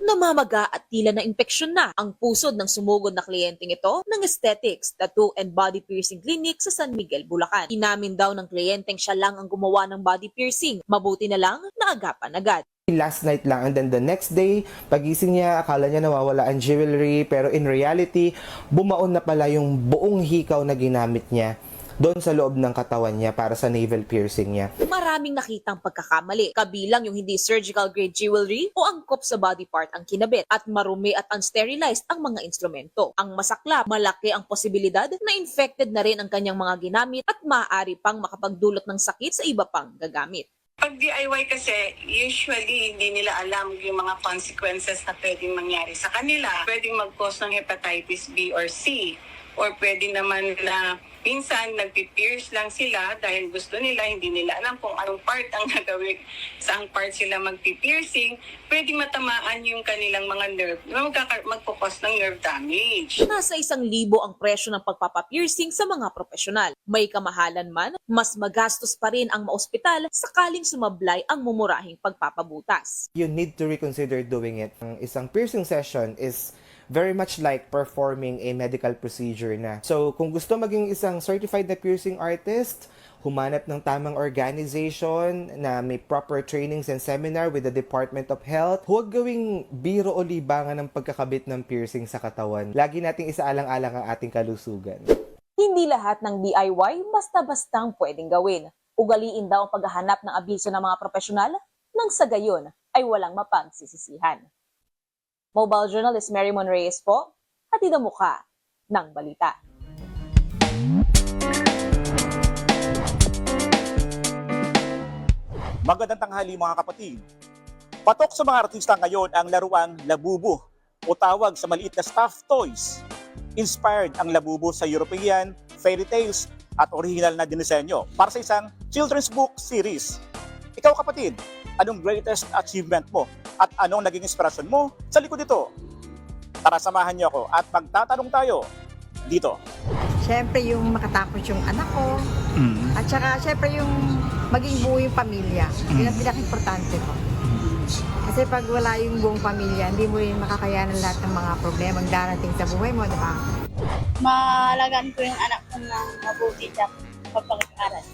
Namamaga at tila na impeksyon na ang pusod ng sumugod na kliyenteng ito ng Aesthetics, Tattoo and Body Piercing Clinic sa San Miguel, Bulacan. Inamin daw ng kliyenteng siya lang ang gumawa ng body piercing. Mabuti na lang naagapan agad. Last night lang and then the next day, pagising niya, akala niya nawawala ang jewelry pero in reality, bumaon na pala yung buong hikaw na ginamit niya doon sa loob ng katawan niya para sa navel piercing niya. Maraming nakitang pagkakamali, kabilang yung hindi surgical grade jewelry o angkop sa body part ang kinabit at marumi at unsterilized ang mga instrumento. Ang masaklap, malaki ang posibilidad na infected na rin ang kanyang mga ginamit at maaari pang makapagdulot ng sakit sa iba pang gagamit. Pag DIY kasi, usually hindi nila alam yung mga consequences na pwedeng mangyari sa kanila. Pwedeng mag-cause ng hepatitis B or C. Or pwede naman na minsan nagpipierce lang sila dahil gusto nila, hindi nila alam kung anong part ang gagawin, saang part sila magpipiercing. Pwede matamaan yung kanilang mga nerve, magkakos ng nerve damage. Nasa 1,000 ang presyo ng pagpapapiercing sa mga profesional. May kamahalan man, mas magastos pa rin ang maospital sakaling sumablay ang mumurahing pagpapabutas. You need to reconsider doing it. Ang isang piercing session is very much like performing a medical procedure na. So, kung gusto maging isang certified na piercing artist, humanap ng tamang organization na may proper trainings and seminar with the Department of Health. Huwag gawing biro o libangan ng pagkakabit ng piercing sa katawan. Lagi nating isaalang-alang ang ating kalusugan. Hindi lahat ng DIY basta-bastang pwedeng gawin. Ugaliin daw ang paghahanap ng abiso ng mga profesional nang sa gayon ay walang mapagsisisihan. Mobile journalist Mary Mon Reyes po, hatid ang mukha ng balita. Magandang tanghali mga kapatid. Patok sa mga artista ngayon ang laruang labubo o tawag sa maliit na stuffed toys. Inspired ang labubo sa European, fairy tales at original na dinisenyo para sa isang children's book series. Ikaw kapatid, anong greatest achievement mo at anong naging inspirasyon mo sa likod nito? Tara samahan niyo ako at magtatanong tayo dito. Siyempre yung makatapos yung anak ko at saka siyempre yung maging buo yung pamilya. Yun ang pinaka-importante ko. Kasi pag wala yung buong pamilya, hindi mo rin makakayanan lahat ng mga problema ang darating sa buhay mo, di ba? Maalagaan ko yung anak ko ng mabuti sa pagpag-aral.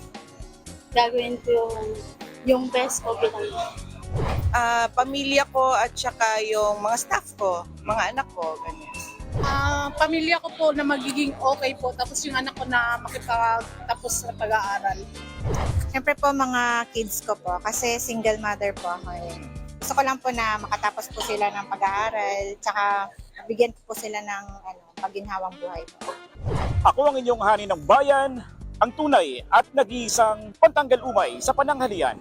Gagawin ko yung best ko bilang pamilya ko at saka yung mga staff ko, mga anak ko, ganyan. Pamilya ko po na magiging okay po, tapos yung anak ko na makipagtapos sa pag-aaral. Siyempre po mga kids ko po, kasi single mother po ako eh. Gusto ko lang po na makatapos po sila ng pag-aaral, tsaka bigyan po sila ng paginhawang buhay po. Ako ang inyong hani ng bayan, ang tunay at nag-iisang pantanggal umay sa pananghalian.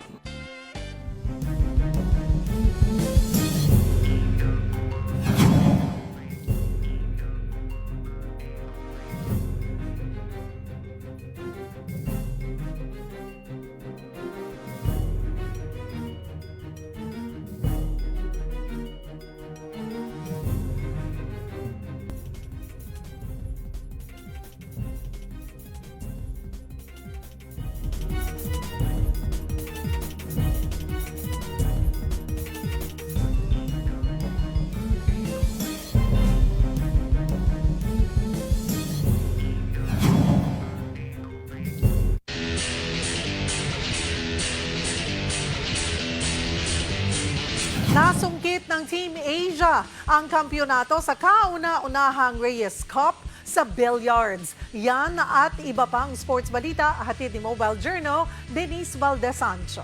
Nasungkit ng Team Asia ang kampyonato sa kauna-unahang Reyes Cup sa billiards. Yan at iba pang sports balita, hatid ni Mobile Journal, Denise Valdez-Sancho.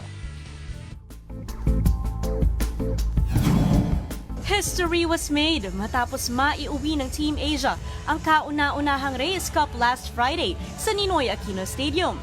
History was made matapos maiuwi ng Team Asia ang kauna-unahang Reyes Cup last Friday sa Ninoy Aquino Stadium.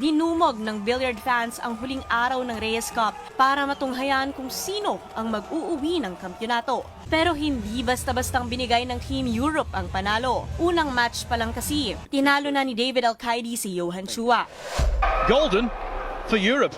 Dinumog ng billiard fans ang huling araw ng Reyes Cup para matunghayan kung sino ang mag-uuwi ng kampyonato. Pero hindi basta-bastang binigay ng Team Europe ang panalo. Unang match pa lang kasi, tinalo na ni David Alcaide si Johan Chua. Golden for Europe.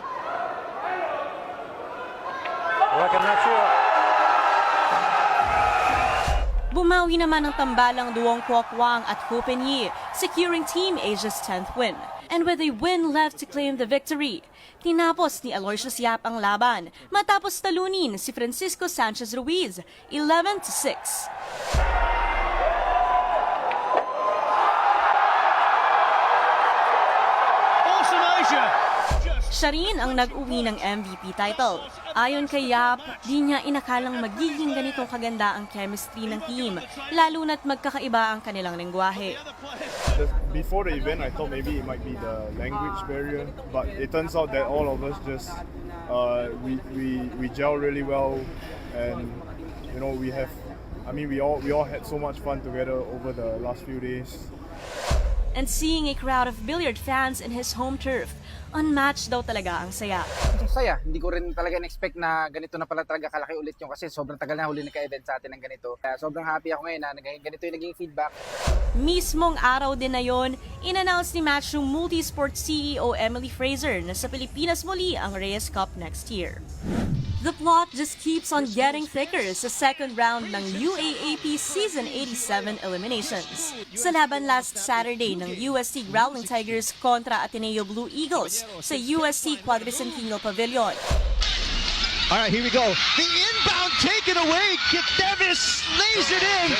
Bumawi naman ang tambalang Duong Quoc Wang at Hu Penyi, securing Team Asia's 10th win. And with a win left to claim the victory, tinapos ni Aloysius Yap ang laban matapos talunin si Francisco Sanchez Ruiz 11-6. Awesome Asia Siya rin ang nag-uwi ng MVP title. Ayon kay Yap, di niya inakalang magiging ganitong kaganda ang chemistry ng team, lalo na't magkakaiba ang kanilang lengguwahe. Before the event, I thought maybe it might be the language barrier, but it turns out that all of us just we gel really well, and you know we all had so much fun together over the last few days. And seeing a crowd of billiard fans in his home turf, unmatched daw talaga ang saya. Saya, hindi ko rin talaga na-expect na ganito na pala talaga kalaki ulit yung kasi sobrang tagal na huli nagka-event sa atin ng ganito. Kaya sobrang happy ako ngayon na ganito yung naging feedback. Mismong araw din na yon, in-announce ni Matchroom Multisport CEO Emily Fraser na sa Pilipinas muli ang Reyes Cup next year. The plot just keeps on getting thicker sa second round ng UAAP Season 87 eliminations. Sa laban last Saturday ng USC Growling Tigers kontra Ateneo Blue Eagles sa USC Quadricentennial Pavilion. All right, here we go. The inbound taken away. Davis lays it in.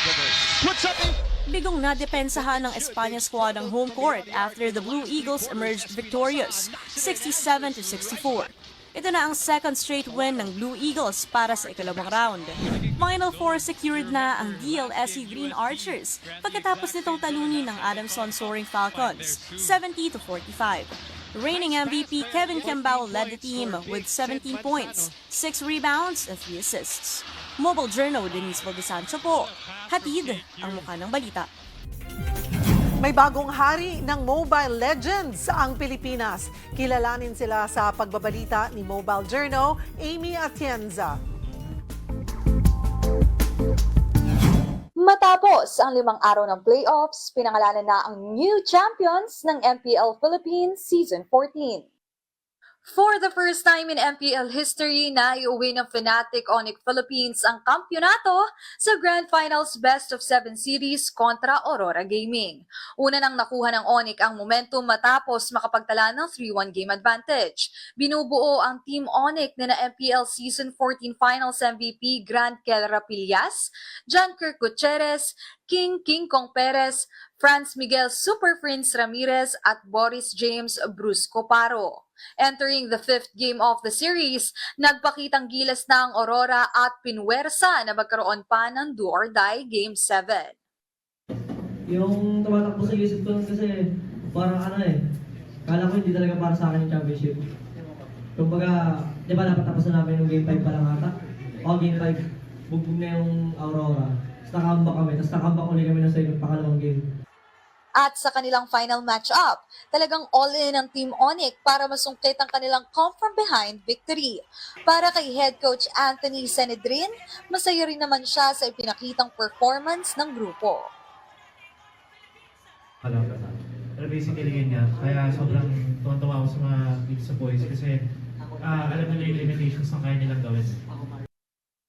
Puts up Bigong nadepensahan ng Espanya squad ang home court after the Blue Eagles emerged victorious, 67-64. Ito na ang second straight win ng Blue Eagles para sa ikalawang round. Final four secured na ang DLSE Green Archers pagkatapos nitong talunin ng Adamson Soaring Falcons, 70-45. Reigning MVP Kevin Kiambao led the team with 17 points, 6 rebounds, and 3 assists. Mobile Journal Denise Valdesancho po, hatid ang mukha ng balita. May bagong hari ng Mobile Legends ang Pilipinas. Kilalanin sila sa pagbabalita ni Mobile Journal, Amy Atienza. Matapos ang 5 araw ng playoffs, pinangalanan na ang new champions ng MPL Philippines Season 14. For the first time in MPL history, naiuwi ng Fnatic Onyx Philippines ang kampyonato sa Grand Finals Best of 7 Series kontra Aurora Gaming. Una nang nakuha ng Onyx ang momentum matapos makapagtala ng 3-1 game advantage. Binubuo ang Team Onyx na MPL Season 14 Finals MVP Grant Kelra Pillas, John Kirk Gutierrez, King Kong Perez, Franz Miguel Super Prince Ramirez at Boris James Bruce Coparo. Entering the 5th game of the series, nagpakitang gilas na ang Aurora at pinwersa na magkaroon pa ng do or die Game 7. Yung tumatakbo sa isip ko kasi parang kala ko hindi talaga para sa akin yung championship. Kumbaga, di ba dapat tapos na namin yung Game 5 pa lang ata? O Game 5, bugbog na yung Aurora. Tapos nakambak kami, tapos nakambak ulit kami ng second pakalawang game. At sa kanilang final match-up, talagang all-in ang Team Onyx para masungkit ang kanilang come-from-behind victory. Para kay head coach Anthony Senedrin, masaya rin naman siya sa ipinakitang performance ng grupo. Pero basically yun niya, kaya sobrang tuwan-tuwa ako sa mga sa boys kasi alam nila yung limitations ng kaya nilang gawin.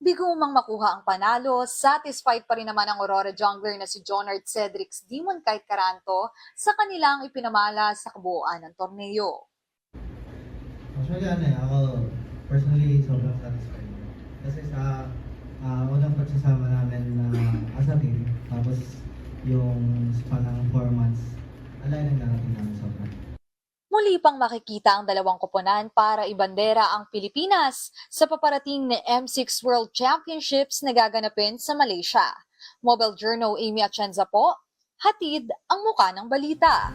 Bigumang makuha ang panalo, satisfied pa rin naman ang Aurora jungler na si Jonard Cedric's Demon Kite Caranto sa kanilang ipinamala sa kabuuan ng torneo. Actually, ako personally sobrang satisfied. Kasi sa unang pagsasama namin na as a team, tapos yung span ng 4 months, alay lang narating namin sobrang. Muli pang makikita ang dalawang koponan para ibandera ang Pilipinas sa paparating na M6 World Championships na gaganapin sa Malaysia. Mobile Journal Amy Atienza po, hatid ang muka ng balita.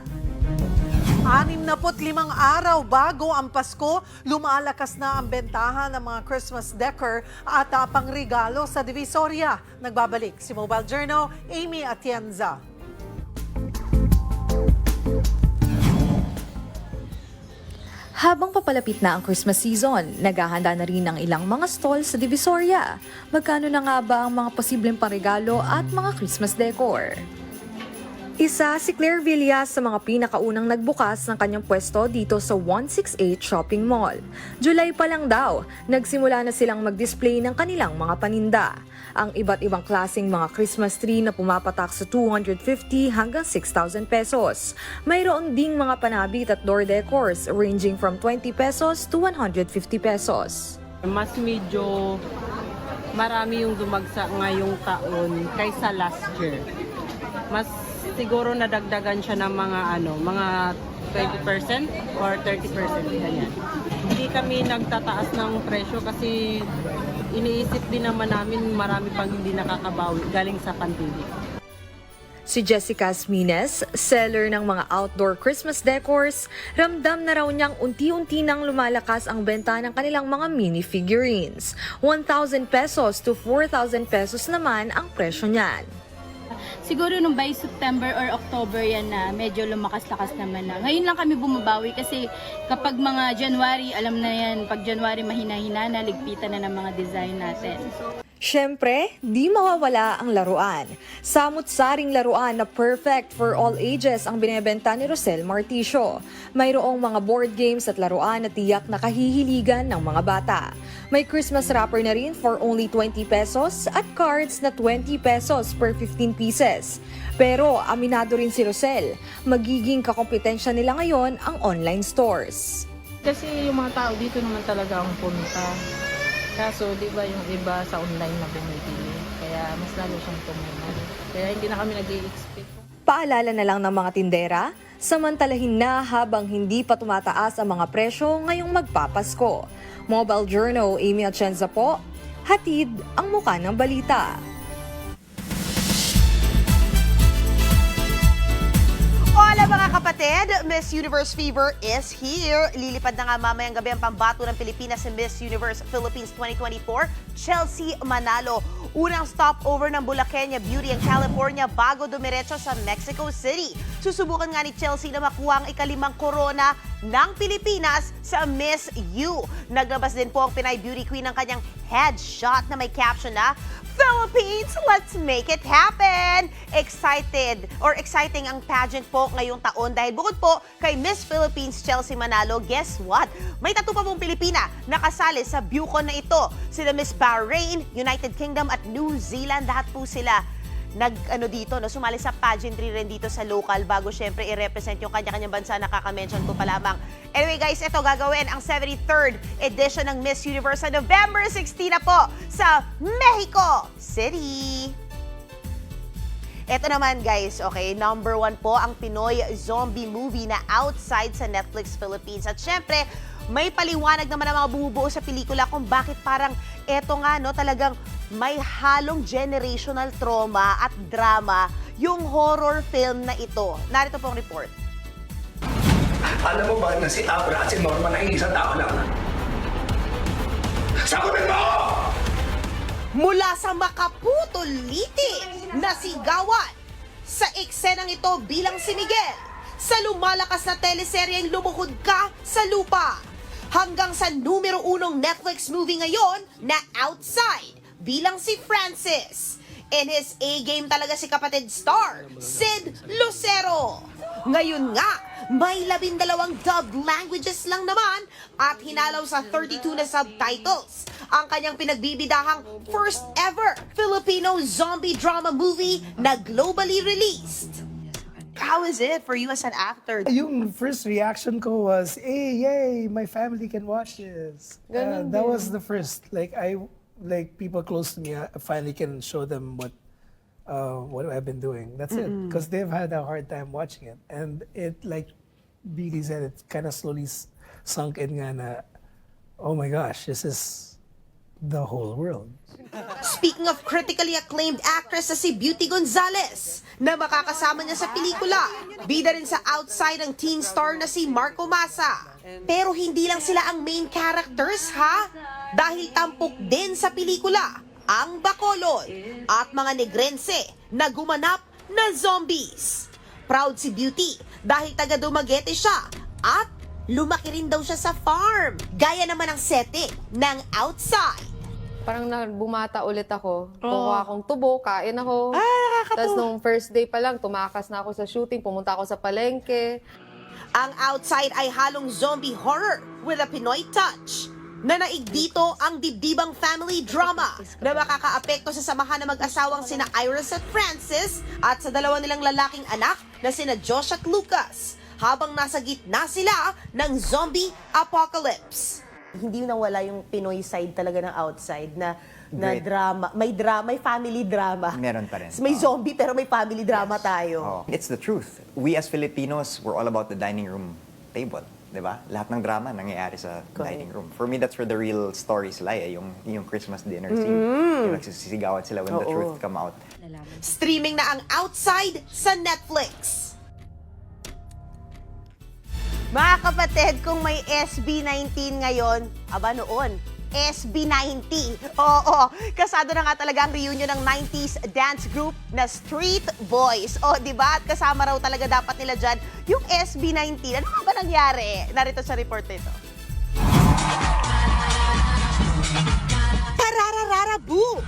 65 araw bago ang Pasko, lumalakas na ang bentahan ng mga Christmas decor at pangregalo sa Divisoria. Nagbabalik si Mobile Journal, Amy Atienza. Habang papalapit na ang Christmas season, naghahanda na rin ang ilang mga stall sa Divisoria. Magkano na nga ba ang mga posibleng paregalo at mga Christmas decor? Isa si Claire Villas sa mga pinakaunang nagbukas ng kanyang pwesto dito sa 168 Shopping Mall. July pa lang daw, nagsimula na silang mag-display ng kanilang mga paninda. Ang iba't ibang klaseng mga Christmas tree na pumapatak sa 250 hanggang 6,000 pesos. Mayroon ding mga panabit at door decors ranging from 20 pesos to 150 pesos. Mas medyo marami yung dumagsa ngayong taon kaysa last year. Mas siguro nadagdagan siya ng mga 20% or 30%, ganyan. Hindi kami nagtataas ng presyo kasi iniisip din naman namin marami pang hindi nakakabawi galing sa pandemic. Si Jessica Asmines, seller ng mga outdoor Christmas decors, ramdam na raw niyang unti-unti nang lumalakas ang benta ng kanilang mga mini figurines. 1,000 pesos to 4,000 pesos naman ang presyo niyan. Siguro nung by September or October yan na medyo lumakas-lakas naman na. Ngayon lang kami bumabawi kasi kapag mga January, alam na yan, pag January mahina-hina na, ligpitan na ng mga design natin. Siyempre, di mawawala ang laruan. Samut-saring laruan na perfect for all ages ang binebenta ni Rosel Marticio. Mayroong mga board games at laruan na tiyak na kahihiligan ng mga bata. May Christmas wrapper na rin for only 20 pesos at cards na 20 pesos per 15 pieces. Pero aminado rin si Rosel, magiging kakompetensya nila ngayon ang online stores. Kasi yung mga tao dito naman talaga ang punta. Kaso, di ba yung iba sa online na bumibili? Kaya mas lalo siyang tumumay. Kaya hindi na kami nag-i-expect. Paalala na lang ng mga tindera, samantalahin na habang hindi pa tumataas ang mga presyo ngayong magpapasko. Mobile Journal, Amy Atienza po, hatid ang muka ng balita. Hola mga kapatid! Miss Universe Fever is here. Lilipad na nga mamayang gabi ang pambato ng Pilipinas sa Miss Universe Philippines 2024, Chelsea Manalo. Unang stopover ng Bulaqueña Beauty ang California bago dumiretso sa Mexico City. Susubukan nga ni Chelsea na makuha ang ika-5 korona ng Pilipinas sa Miss U. Naglabas din po ang Pinay Beauty Queen ng kanyang headshot na may caption na, Philippines, let's make it happen! Exciting ang pageant po ngayong taon dahil bukod po kay Miss Philippines Chelsea Manalo, guess what? May 3 pa pong Pilipina nakasali sa Bucon na ito. Sila Miss Bahrain, United Kingdom at New Zealand. Lahat po sila sumali sa pageantry rin dito sa local bago syempre i-represent yung kanya-kanyang bansa na kaka-mention ko pa lamang. Anyway guys, ito gagawin ang 73rd edition ng Miss Universe sa November 16 na po sa Mexico City. Ito naman guys, okay, number 1 po ang Pinoy zombie movie na Outside sa Netflix Philippines. At syempre, may paliwanag naman ang mga bumubuo sa pelikula kung bakit parang eto nga talagang may halong generational trauma at drama yung horror film na ito. Narito pong report. Alam mo ba na si Abra at si Norman ay isang tao lang? Sagutin mo! Mula sa makaputol-liti na sigawan sa eksenang ito bilang si Miguel sa lumalakas na teleseryeng Lumuhod Ka sa Lupa hanggang sa numero 1 Netflix movie ngayon na Outside bilang si Francis. In his A-game talaga si kapatid star, Sid Lucero. Ngayon nga, may 12 dubbed languages lang naman at hinalaw sa 32 na subtitles ang kanyang pinagbibidahang first ever Filipino zombie drama movie na globally released. How is it for you as an actor? Yung first reaction ko was, hey, yay, my family can watch this. That was the first. Like people close to me, I finally can show them what I've been doing. That's it. Because they've had a hard time watching it. And it, like Billy said, it kind of slowly sunk in nga na, oh my gosh, this is the whole world. Speaking of critically acclaimed actress na si Beauty Gonzalez, na makakasama niya sa pelikula, bida rin sa Outside ang teen star na si Marco Massa. Pero hindi lang sila ang main characters ha, dahil tampok din sa pelikula ang Bacolod at mga Negrense na gumanap na zombies. Proud si Beauty dahil taga Dumaguete siya at lumaki rin daw siya sa farm. Gaya naman ang setting ng Outside. Parang bumata ulit ako. Kukuha akong tubo, kain ako. Tapos nung first day pa lang, tumakas na ako sa shooting, pumunta ako sa palengke. Ang Outside ay halong zombie horror with a Pinoy touch. Nanaig dito ang dibdibang family drama na makakaapekto sa samahan ng mag-asawang sina Iris at Francis at sa 2 nilang lalaking anak na sina Josh at Lucas habang nasa gitna sila ng zombie apocalypse. Hindi nawala yung Pinoy side talaga ng outside na drama. May family drama. Meron pa rin. May zombie pero may family drama tayo. It's the truth. We as Filipinos, we're all about the dining room table. Diba? Lahat ng drama nangyayari sa dining room. For me, that's where the real stories lie. Yung Christmas dinner scene. Yung nagsisigawan sila when the truth come out. Streaming na ang Outside sa Netflix. Mga kapatid, kung may SB19 ngayon, aba noon, SB90. Oo, kasado na nga talaga ang reunion ng 90s dance group na Street Boys. O, di ba? At kasama raw talaga dapat nila dyan yung SB19. Ano ba nangyari? Narito sa report nito. Parararabu!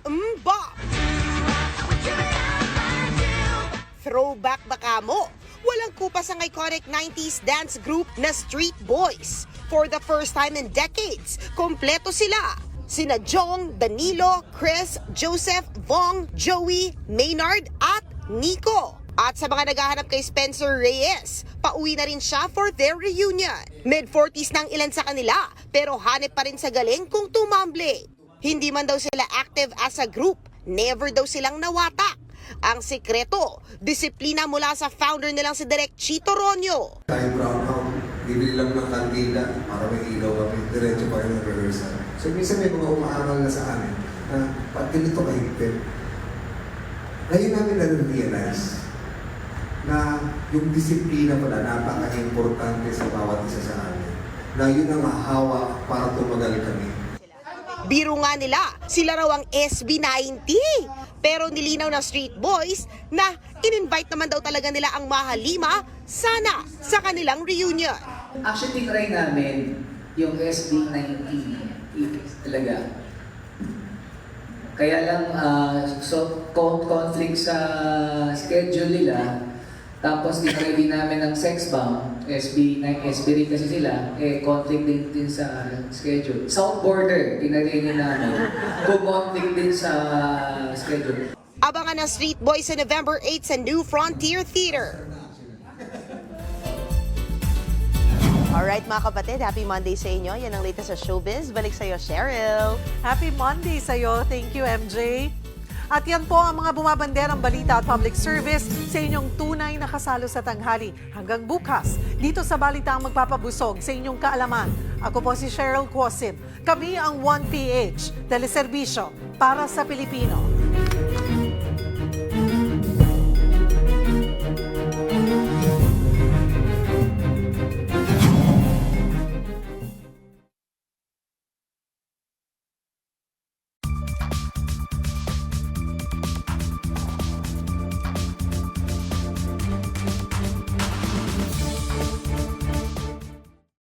Mbop! Throwback baka mo? Walang kupas ang iconic 90s dance group na Street Boys. For the first time in decades, kompleto sila. Sina Jong, Danilo, Chris, Joseph, Vong, Joey, Maynard at Nico. At sa mga naghahanap kay Spencer Reyes, pauwi na rin siya for their reunion. Mid-40s nang ilan sa kanila, pero hanep pa rin sa galing kung tumambling. Hindi man daw sila active as a group, never daw silang nawatak. Ang sekreto, disiplina mula sa founder nilang si Direk Chito Ronyo. Tayo brown out, bibili lang ng kandila para may ilaw kami, diretso pa rin ang rehearsal. So minsan may mga umaaral na sa amin na pag ganito kahigpit. Ngayon namin na-realize na yung disiplina pala napaka-importante sa bawat isa sa amin. Na yun ang hawak para tumagal kami. Biro nga nila, sila raw ang SB90. Pero nilinaw ng Street Boys na in-invite naman daw talaga nila ang Mahalima sana sa kanilang reunion. Actually, try namin yung SB90 talaga. Kaya lang, conflict sa schedule nila. Tapos tinry din namin ng sex bomb, SB rin kasi sila, conflict din sa schedule. South Border, tinry din namin, conflict din sa schedule. Abangan ng Street Boys sa November 8 sa New Frontier Theater. Alright mga kapatid, happy Monday sa inyo. Yan ang latest sa showbiz. Balik sa'yo, Cheryl. Happy Monday sa'yo. Thank you, MJ. At yan po ang mga bumabanderang balita at public service sa inyong tunay na kasalo sa tanghali. Hanggang bukas, dito sa Balitaang Magpapabusog sa inyong kaalaman. Ako po si Cheryl Quosim. Kami ang 1PH, teleserbisyo para sa Pilipino.